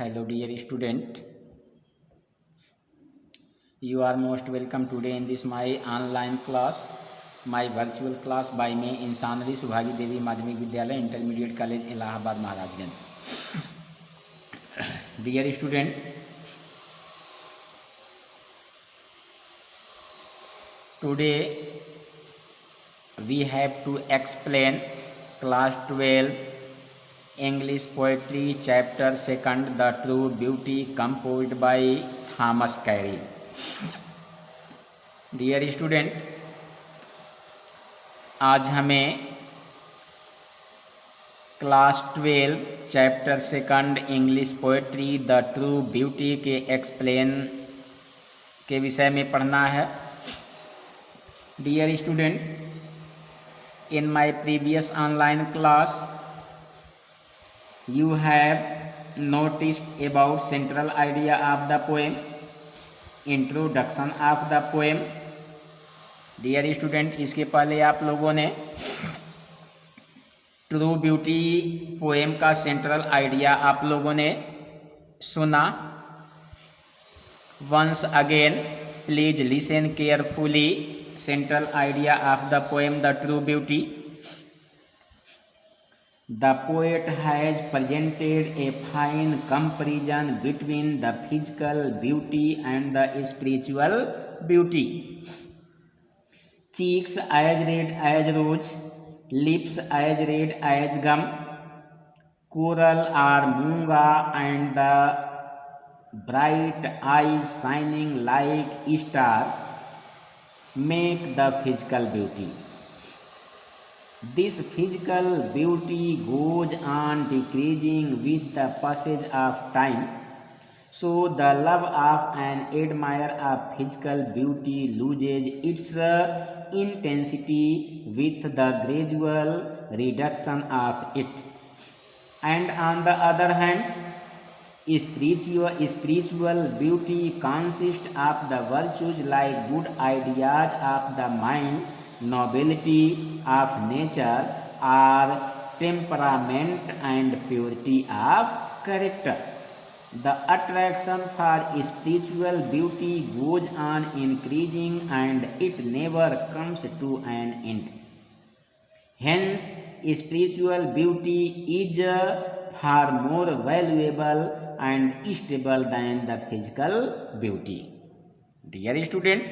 Hello dear student, you are most welcome today in this my online class, my virtual class by me इंसानरी Subhagi देवी माध्यमिक विद्यालय intermediate college Allahabad Maharajganj. Dear student, today we have to explain class 12 English poetry chapter 2 The True Beauty composed by Thomas Carlyle. Dear student, आज हमें class 12 chapter 2 English poetry the true beauty के explain के विषय में पढ़ना है. Dear student, in my previous online class you have noticed about central idea of the poem, introduction of the poem. Dear student, इसके पहले आप लोगों ने ट्रू ब्यूटी पोएम का सेंट्रल आइडिया आप लोगों ने सुना. Once again please listen carefully. Central idea of the poem the true beauty. The poet has presented a fine comparison between the physical beauty and the spiritual beauty. Cheeks as red as rose, lips as red as gum, coral or munga, and the bright eyes shining like star make the physical beauty. This physical beauty goes on decreasing with the passage of time, so the love of an admirer of physical beauty loses its intensity with the gradual reduction of it. And on the other hand, spiritual beauty consists of the virtues like good ideas of the mind, nobility of nature, or temperament and purity of character. The attraction for spiritual beauty goes on increasing and it never comes to an end. Hence, spiritual beauty is far more valuable and stable than the physical beauty. Dear student,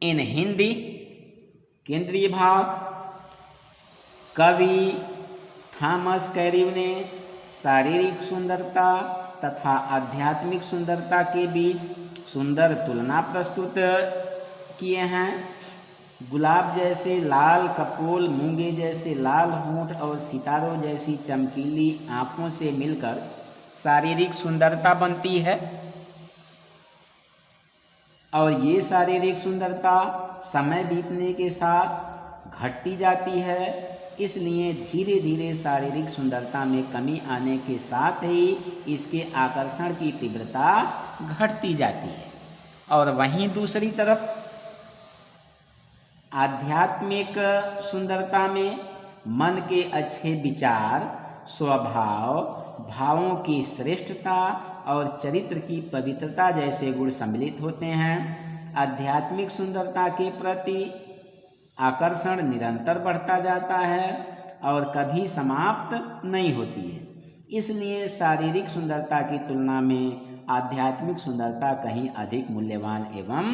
in Hindi, केंद्रीय भाव कवि Thomas कैरिव ने शारीरिक सुंदरता तथा आध्यात्मिक सुंदरता के बीच सुंदर तुलना प्रस्तुत किए हैं. गुलाब जैसे लाल कपोल, मूंगे जैसे लाल होंठ और सितारों जैसी चमकीली आँखों से मिलकर शारीरिक सुंदरता बनती है, और ये शारीरिक सुंदरता समय बीतने के साथ घटती जाती है. इसलिए धीरे धीरे शारीरिक सुंदरता में कमी आने के साथ ही इसके आकर्षण की तीव्रता घटती जाती है. और वहीं दूसरी तरफ आध्यात्मिक सुंदरता में मन के अच्छे विचार, स्वभाव, भावों की श्रेष्ठता और चरित्र की पवित्रता जैसे गुण सम्मिलित होते हैं. आध्यात्मिक सुंदरता के प्रति आकर्षण निरंतर बढ़ता जाता है और कभी समाप्त नहीं होती है. इसलिए शारीरिक सुंदरता की तुलना में आध्यात्मिक सुंदरता कहीं अधिक मूल्यवान एवं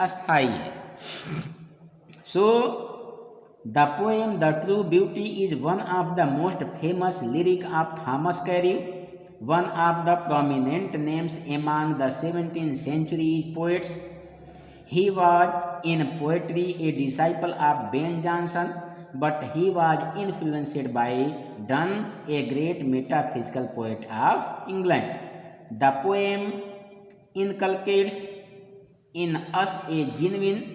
अस्थायी है. So the poem the true beauty is one of the most famous lyric of Thomas Carew, one of the prominent names among the 17th century poets. He was in poetry a disciple of Ben Jonson, but he was influenced by Donne, a great metaphysical poet of England. The poem inculcates in us a genuine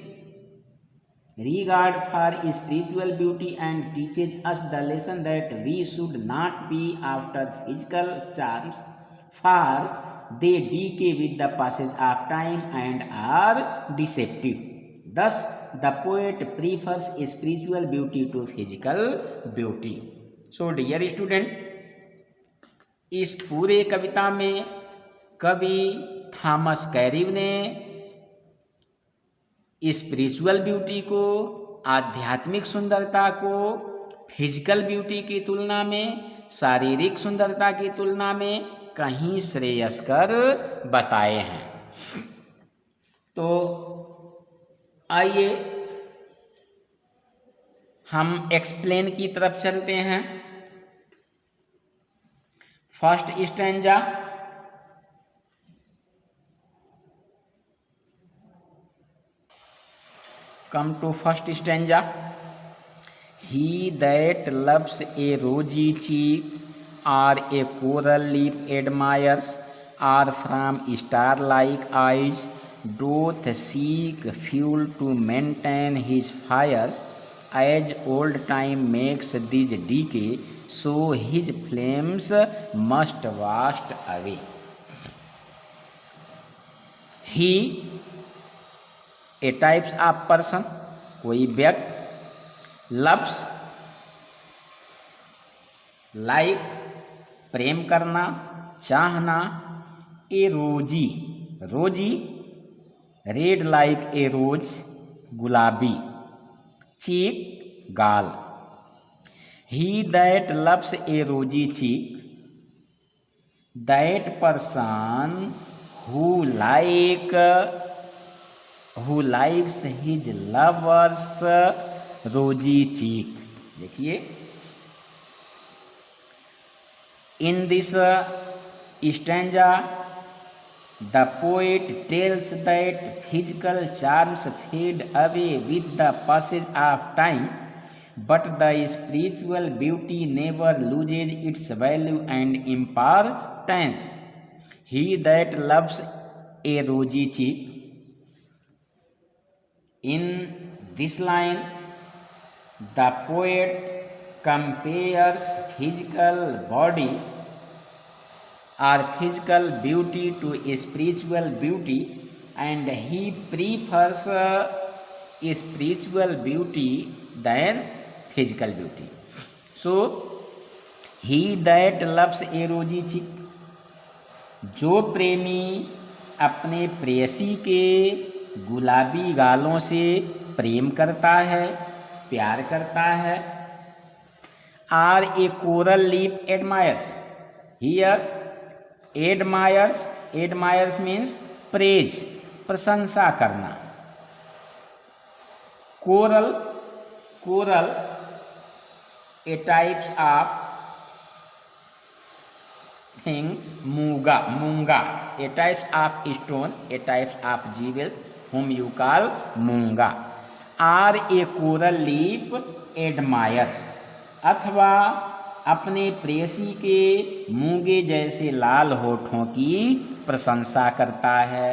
regard for spiritual beauty and teaches us the lesson that we should not be after physical charms, for they decay with the passage of time and are deceptive. Thus, the poet prefers spiritual beauty to physical beauty. So, dear student, इस पूरे कविता में कवि Thomas कैरिव ने spiritual beauty को, आध्यात्मिक सुंदरता को physical beauty की तुलना में, शारीरिक सुंदरता की तुलना में कहीं श्रेयस्कर बताए हैं। तो आइए हम एक्सप्लेन की तरफ चलते हैं। First stanza, come to first stanza. He that loves a rosy cheek or a coral lip admires, or from star-like eyes doth seek fuel to maintain his fires, as old time makes these decay, so his flames must waste away. He, a types of person, कोई व्यक्ति, loves like प्रेम करना, चाहना, ए रोजी, रोजी red like a रोज गुलाबी, चीक गाल। ही that loves a rosy cheek, that person who likes his lovers rosy cheek. देखिए, in this stanza the poet tells that physical charms fade away with the passage of time, but the spiritual beauty never loses its value and importance. He that loves a rosy cheek, in this line the poet compares physical body or physical beauty to a spiritual beauty, and he prefers spiritual beauty than physical beauty. So, he that loves a rosy cheek, जो प्रेमी अपने प्रेयसी के गुलाबी गालों से प्रेम करता है, प्यार करता है। Or a coral lip admires, here admires means praise, प्रशंसा करना। Coral a types of thing, मूंगा a types of stone, a types of jewels whom you call मूंगा। Or a coral lip admires, अथवा अपने प्रेयसी के मूंगे जैसे लाल होठों की प्रशंसा करता है।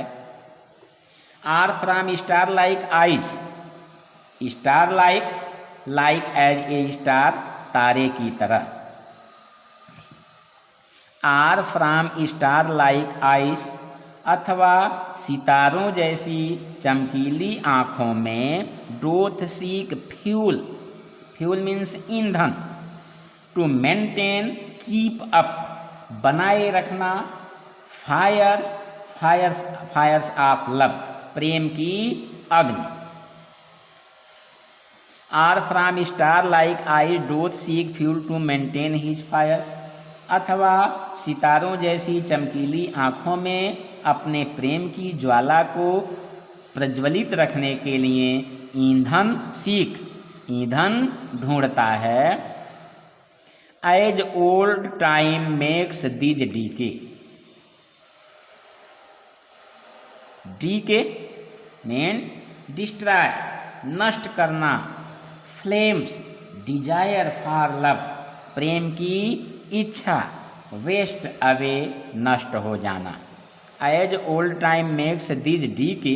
Or from star like eyes, star like as a star, तारे की तरह। Or from star like eyes, अथवा सितारों जैसी चमकीली आँखों में डोथ सीक फ्यूल मीन्स ईंधन, टू मेंटेन कीप अप बनाए रखना, फायर्स ऑफ लव प्रेम की अग्नि। Or from star like eye doth seek fuel to maintain his fires, अथवा सितारों जैसी चमकीली आँखों में अपने प्रेम की ज्वाला को प्रज्वलित रखने के लिए ईंधन ढूंढता है। As old time makes these decay mean destroy, नष्ट करना। फ्लेम्स डिजायर फॉर लव, प्रेम की इच्छा। वेस्ट अवे, नष्ट हो जाना। As old time makes these decay,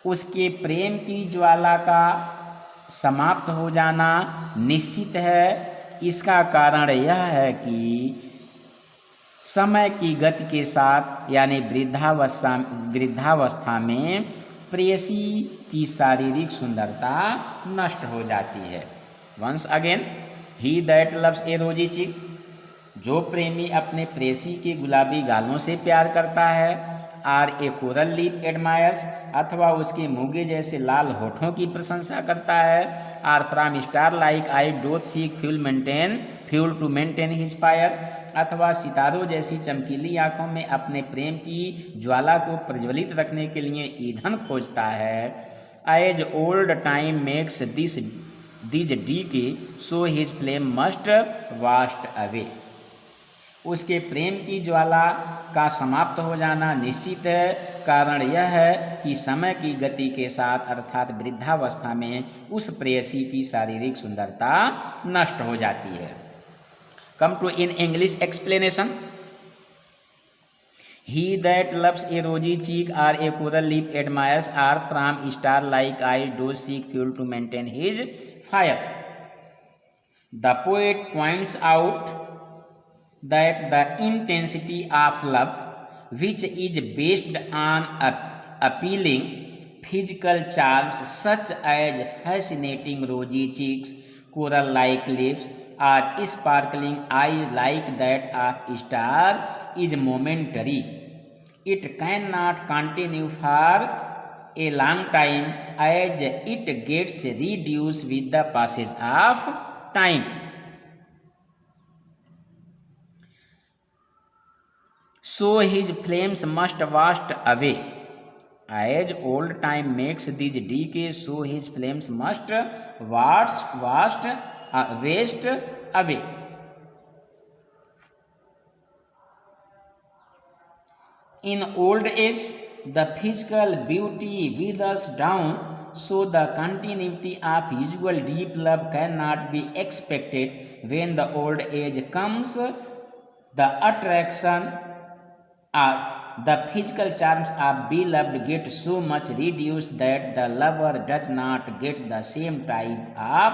उसके प्रेम की ज्वाला का समाप्त हो जाना निश्चित है। इसका कारण यह है कि समय की गति के साथ यानी वृद्धावस्था में प्रेयसी की शारीरिक सुंदरता नष्ट हो जाती है। Once again, he that loves a rosy cheek, जो प्रेमी अपने प्रेसी के गुलाबी गालों से प्यार करता है, or a coral lip admires, अथवा उसके मूंगे जैसे लाल होठों की प्रशंसा करता है, or from star like eye doth seek fuel to maintain his fires, अथवा सितारों जैसी चमकीली आंखों में अपने प्रेम की ज्वाला को प्रज्वलित रखने के लिए ईंधन खोजता है। As old time makes this decay so his flame must waste away. उसके प्रेम की ज्वाला का समाप्त हो जाना निश्चित है। कारण यह है कि समय की गति के साथ अर्थात वृद्धावस्था में उस प्रेयसी की शारीरिक सुंदरता नष्ट हो जाती है। Come to in English explanation. He that loves a rosy cheek or a coral lip admires are from star-like eyes does seek fuel to maintain his fire. The poet points out that the intensity of love, which is based on appealing physical charms such as fascinating rosy cheeks, coral-like lips, or sparkling eyes like that of star, is momentary. It cannot continue for a long time as it gets reduced with the passage of time. So his flames must waste away. As old time makes these decay, so his flames must waste away. In old age, the physical beauty withers down, so the continuity of usual deep love cannot be expected. When the old age comes, the attraction the physical charms of beloved get so much reduced that the lover does not get the same type of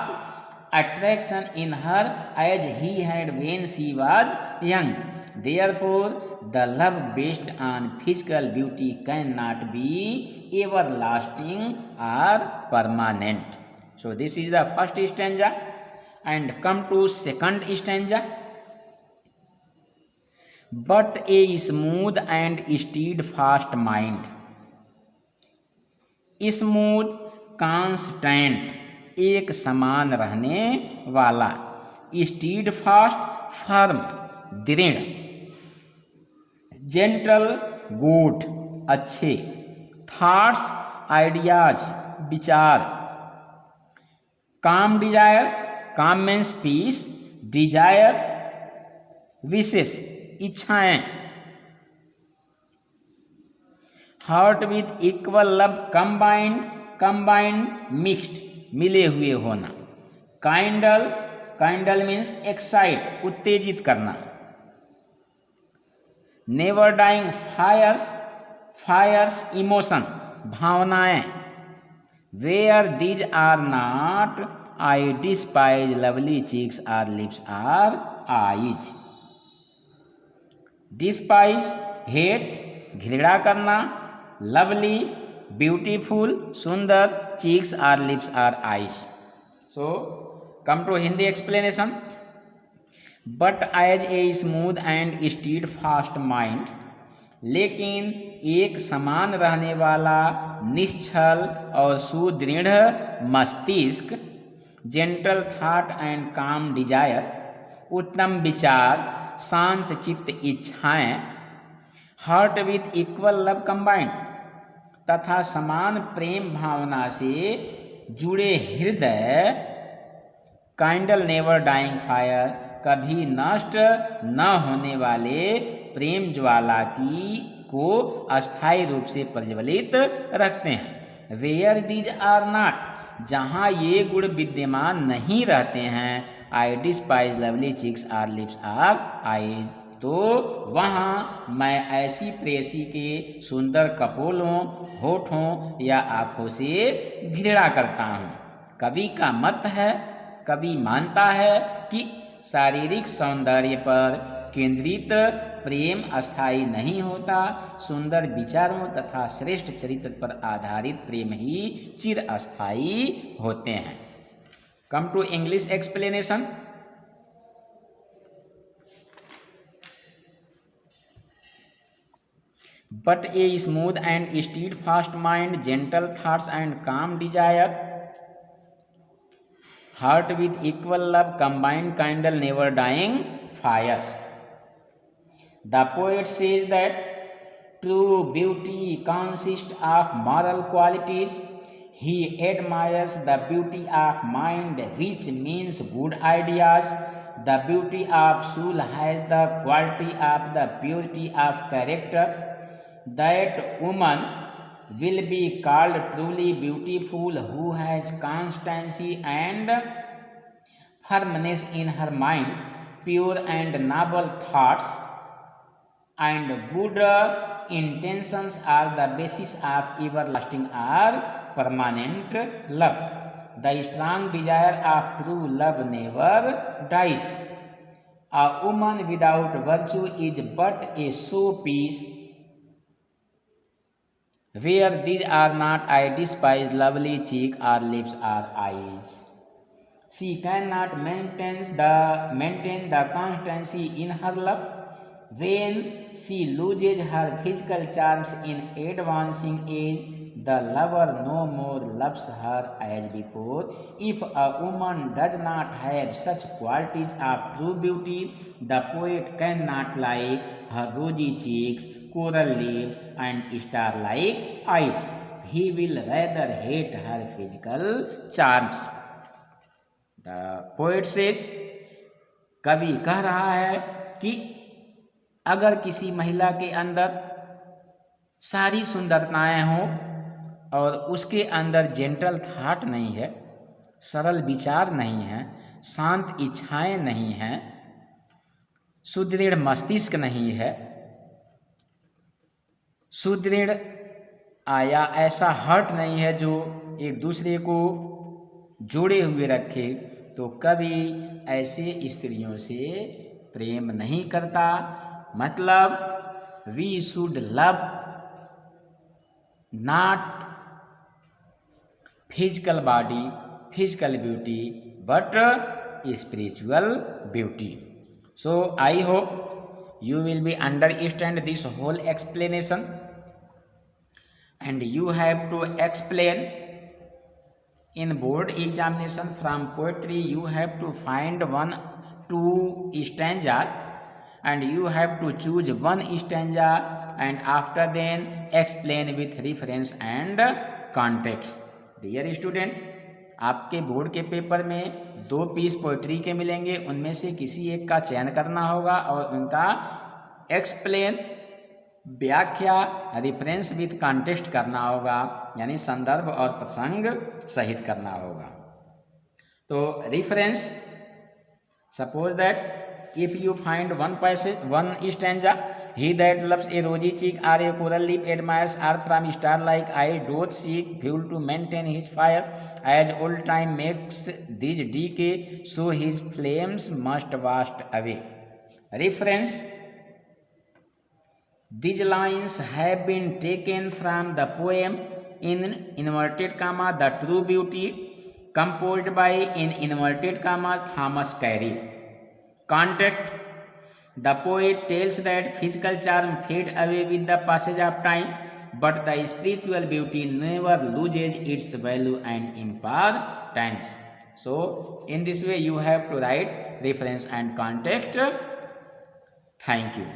attraction in her as he had when she was young. Therefore, the love based on physical beauty cannot be everlasting or permanent. So this is the first stanza, and come to second stanza. But a smooth and steadfast mind, smooth constant एक समान रहने वाला, steadfast firm दृढ़, gentle good अच्छे, thoughts ideas विचार, calm desire calm means peace, desire विशेष इच्छाएं, heart with equal love combined mixed मिले हुए होना, काइंडल मीन्स एक्साइट उत्तेजित करना, नेवर डाइंग फायर्स इमोशन भावनाएं, where these are not I despise lovely cheeks or lips or eyes, despise hate घृणा करना, लवली ब्यूटीफुल सुंदर, cheeks or lips or eyes. So come to Hindi explanation. But as a smooth and steadfast mind, लेकिन एक समान रहने वाला निश्चल और सुदृढ़ मस्तिष्क, gentle thought and calm desire उत्तम विचार शांत चित्त इच्छाएं, heart with equal love combined तथा समान प्रेम भावना से जुड़े हृदय, काइंडल नेवर डाइंग फायर कभी नष्ट न होने वाले प्रेम ज्वाला को अस्थायी रूप से प्रज्वलित रखते हैं. वेयर दीज आर नॉट जहाँ ये गुण विद्यमान नहीं रहते हैं, I despise lovely cheeks or lips or eyes, तो वहाँ मैं ऐसी प्रेयसी के सुंदर कपोलों, होठों या आँखों से घृणा करता हूँ. कवि का मत है, कवि मानता है कि शारीरिक सौंदर्य पर केंद्रित प्रेम अस्थायी नहीं होता, सुंदर विचारों तथा श्रेष्ठ चरित्र पर आधारित प्रेम ही चिर अस्थायी होते हैं. Come to English explanation. but a smooth and steadfast mind, gentle thoughts and calm desire, heart with equal love, combined kindle, never dying fires. The poet says that true beauty consists of moral qualities. He admires the beauty of mind, which means good ideas. The beauty of soul has the quality of the purity of character. That woman will be called truly beautiful who has constancy and firmness in her mind, pure and noble thoughts, and good intentions are the basis of everlasting or permanent love. The strong desire of true love never dies. A woman without virtue is but a showpiece. Where these are not, I despise lovely cheek or lips or eyes. She cannot maintain the constancy in her love. When she loses her physical charms in advancing age, the lover no more loves her as before. If a woman does not have such qualities of true beauty, the poet cannot like her rosy cheeks, coral lips, and star-like eyes. He will rather hate her physical charms. The poet says, कवि कह रहा है कि अगर किसी महिला के अंदर सारी सुंदरताएं हों और उसके अंदर जेंटल थॉट नहीं है, सरल विचार नहीं है, शांत इच्छाएं नहीं हैं, सुदृढ़ मस्तिष्क नहीं है, सुदृढ़ या ऐसा हर्ट नहीं है जो एक दूसरे को जोड़े हुए रखे, तो कभी ऐसे स्त्रियों से प्रेम नहीं करता. मतलब we should love not physical body, physical beauty, but spiritual beauty. So I hope you will be understand this whole explanation, and you have to explain in board examination from poetry. You have to find 1-2 stanzas and you have to choose one stanza, and after then explain with reference and context. Dear student, आपके board के paper में 2 piece poetry के मिलेंगे, उनमें से किसी एक का चयन करना होगा और उनका एक्सप्लेन, व्याख्या, रिफरेंस विथ कॉन्टेक्स्ट करना होगा, यानी संदर्भ और प्रसंग सहित करना होगा. तो reference, suppose that if you find one passage, one stanza, he that loves a rosy cheek or a coral lip admires her from star-like eyes, doth seek fuel to maintain his fires, as old time makes these decay, so his flames must waste away. Reference: these lines have been taken from the poem in inverted comma The True Beauty, composed by in inverted commas Thomas Carey. Context: the poet tells that physical charm fades away with the passage of time, but the spiritual beauty never loses its value and importance. So, in this way you have to write reference and context. Thank you.